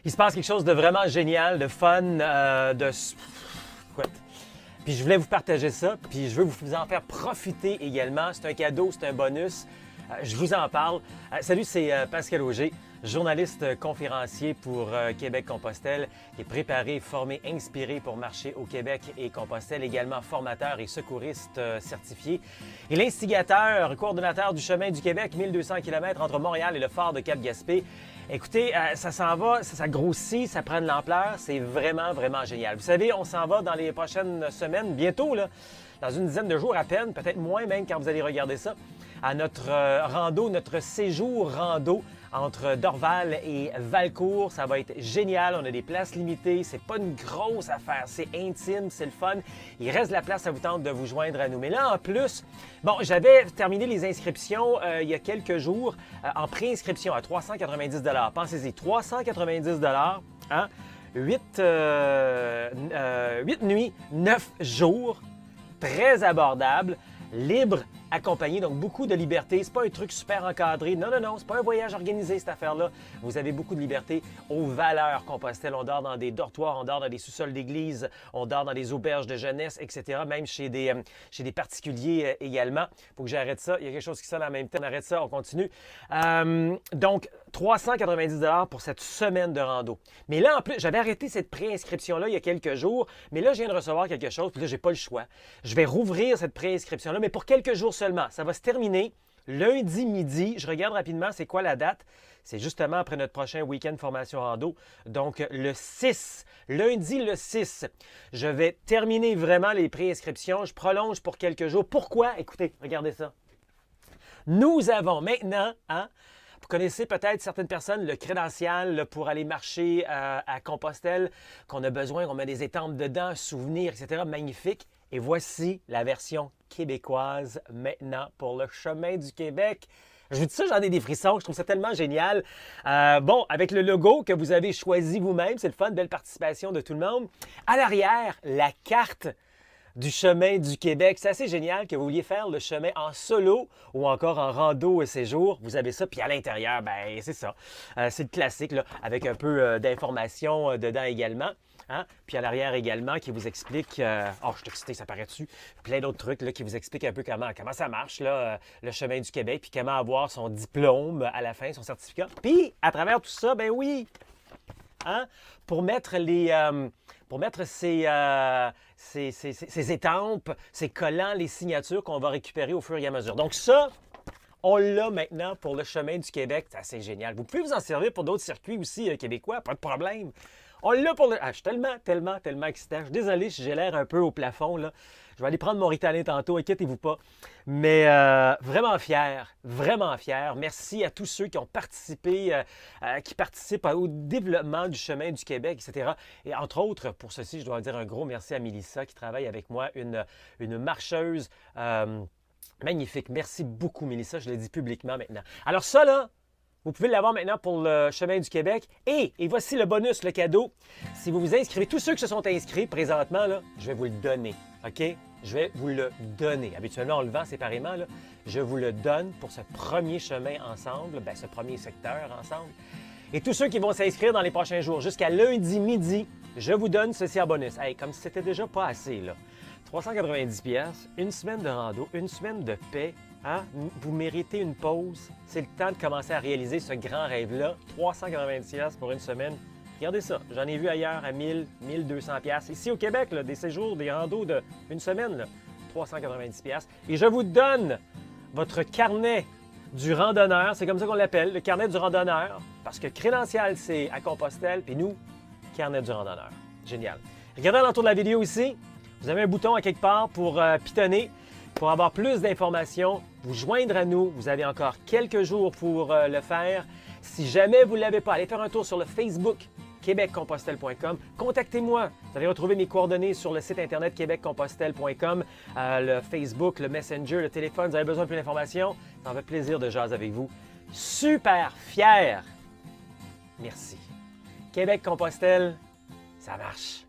Il se passe quelque chose de vraiment génial, de fun, écoute. Puis je voulais vous partager ça, puis je veux vous en faire profiter également. C'est un cadeau, c'est un bonus. Je vous en parle. Salut, c'est Pascal Auger, journaliste conférencier pour Québec-Compostelle, qui est préparé, formé, inspiré pour marcher au Québec et Compostelle, également formateur et secouriste certifié. Et l'instigateur, coordonnateur du Chemin du Québec, 1200 km entre Montréal et le Fort de Cap-Gaspé. Écoutez, ça s'en va, ça grossit, ça prend de l'ampleur, c'est vraiment, vraiment génial. Vous savez, on s'en va dans les prochaines semaines, bientôt, là, dans une dizaine de jours à peine, peut-être moins même quand vous allez regarder ça, à notre rando, notre séjour rando entre Dorval et Valcourt. Ça va être génial, on a des places limitées, c'est pas une grosse affaire, c'est intime, c'est le fun. Il reste de la place, ça vous tente de vous joindre à nous. Mais là, en plus, bon, j'avais terminé les inscriptions il y a quelques jours en préinscription à 390 $. Pensez-y, 390 $, hein? 8 nuits, 9 jours, très abordable, libre, accompagné, donc beaucoup de liberté. C'est pas un truc super encadré. Non, non, non, c'est pas un voyage organisé, cette affaire-là. Vous avez beaucoup de liberté aux valeurs Compostelle. On dort dans des dortoirs, on dort dans des sous-sols d'église, on dort dans des auberges de jeunesse, etc. Même chez des particuliers également. Faut que j'arrête ça. Il y a quelque chose qui sonne en même temps. On arrête ça, on continue. Donc, 390 $ pour cette semaine de rando. Mais là, en plus, j'avais arrêté cette préinscription-là il y a quelques jours, mais là, je viens de recevoir quelque chose, puis là, j'ai pas le choix. Je vais rouvrir cette préinscription-là, mais pour quelques jours seulement. Ça va se terminer lundi midi. Je regarde rapidement c'est quoi la date. C'est justement après notre prochain week-end formation rando. Donc, le 6, lundi le 6, je vais terminer vraiment les préinscriptions. Je prolonge pour quelques jours. Pourquoi? Écoutez, regardez ça. Nous avons maintenant, vous connaissez peut-être certaines personnes, le crédential pour aller marcher à Compostelle, qu'on a besoin, qu'on met des étampes dedans, souvenirs, etc. Magnifique. Et voici la version québécoise maintenant pour le Chemin du Québec. Je vous dis ça, j'en ai des frissons, je trouve ça tellement génial. Bon, avec le logo que vous avez choisi vous-même, c'est le fun, belle participation de tout le monde. À l'arrière, la carte du Chemin du Québec. C'est assez génial que vous vouliez faire le chemin en solo ou encore en rando et séjour. Vous avez ça, puis à l'intérieur, ben c'est ça. C'est le classique, là, avec un peu d'informations dedans également. Hein? Puis à l'arrière également, qui vous explique, oh, je suis excité, ça paraît dessus, plein d'autres trucs là, qui vous expliquent un peu comment ça marche, là, le Chemin du Québec, puis comment avoir son diplôme à la fin, son certificat. Puis, à travers tout ça, ben oui, hein? Pour mettre ces étampes, ces collants, les signatures qu'on va récupérer au fur et à mesure. Donc ça, on l'a maintenant pour le Chemin du Québec. C'est assez génial. Vous pouvez vous en servir pour d'autres circuits aussi québécois, pas de problème. On l'a pour le... Ah, je suis tellement excité. Je suis désolé si j'ai l'air un peu au plafond, là. Je vais aller prendre mon Ritalin tantôt, inquiétez-vous pas. Mais vraiment fier. Merci à tous ceux qui ont participé, qui participent au développement du Chemin du Québec, etc. Et entre autres, pour ceci, je dois dire un gros merci à Mélissa qui travaille avec moi, une marcheuse magnifique. Merci beaucoup, Mélissa. Je le dis publiquement maintenant. Alors ça, là, vous pouvez l'avoir maintenant pour le Chemin du Québec. Et voici le bonus, le cadeau. Si vous vous inscrivez, tous ceux qui se sont inscrits présentement, là, je vais vous le donner. OK? Je vais vous le donner. Habituellement, on le vend séparément. Là. Je vous le donne pour ce premier chemin ensemble, ce premier secteur ensemble. Et tous ceux qui vont s'inscrire dans les prochains jours, jusqu'à lundi midi, je vous donne ceci en bonus. Hey, comme si c'était déjà pas assez, là. 390 $, une semaine de rando, une semaine de paix. Hein? Vous méritez une pause. C'est le temps de commencer à réaliser ce grand rêve-là. 390 $ pour une semaine. Regardez ça. J'en ai vu ailleurs à 1000, 1200 $. Ici au Québec, là, des séjours, des randos d'une semaine, là, 390 $. Et je vous donne votre carnet du randonneur. C'est comme ça qu'on l'appelle, le carnet du randonneur. Parce que crédential, c'est à Compostelle. Puis nous, carnet du randonneur. Génial. Regardez à l'entour de la vidéo ici. Vous avez un bouton à quelque part pour pitonner. Pour avoir plus d'informations, vous joindre à nous. Vous avez encore quelques jours pour le faire. Si jamais vous ne l'avez pas, allez faire un tour sur le Facebook québeccompostelle.com. Contactez-moi. Vous allez retrouver mes coordonnées sur le site internet québeccompostelle.com, le Facebook, le Messenger, le téléphone. Vous avez besoin de plus d'informations. Ça me fait plaisir de jaser avec vous. Super fier. Merci. Québec-Compostelle, ça marche.